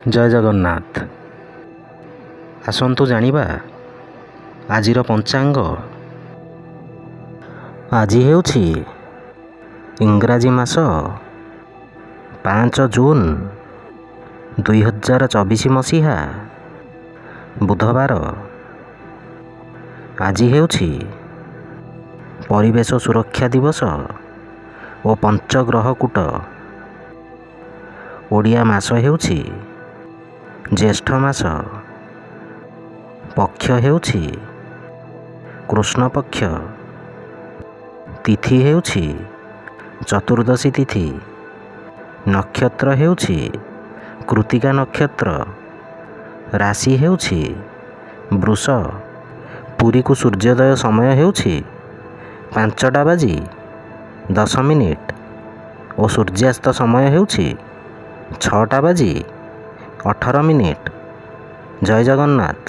ଜୟ ଜଗନ୍ନାଥ। ଆସନ୍ତୁ ଜାଣିବା ଆଜିର ପଞ୍ଚାଙ୍ଗ। ଆଜି ହେଉଛି ଇଂରାଜୀ ମାସ 5 ଜୁନ 2024 ମସିହା ବୁଧବାର। ଆଜି ହେଉଛି ପରିବେଶ ସୁରକ୍ଷା ଦିବସ ଓ ପଞ୍ଚଗ୍ରହକୂଟ। ଓଡ଼ିଆ ମାସ ହେଉଛି ଜ୍ୟେଷ୍ଠ ମାସ। ପକ୍ଷ ହେଉଛି କୃଷ୍ଣପକ୍ଷ। ତିଥି ହେଉଛି ଚତୁର୍ଦ୍ଦଶୀ ତିଥି। ନକ୍ଷତ୍ର ହେଉଛି କୃତ୍ତିକା ନକ୍ଷତ୍ର। ରାଶି ହେଉଛି ବୃଷ। ପୁରୀକୁ ସୂର୍ଯ୍ୟୋଦୟ ସମୟ ହେଉଛି 5:10 ଓ ସୂର୍ଯ୍ୟାସ୍ତ ସମୟ ହେଉଛି 6:18। ଜୟ ଜଗନ୍ନାଥ।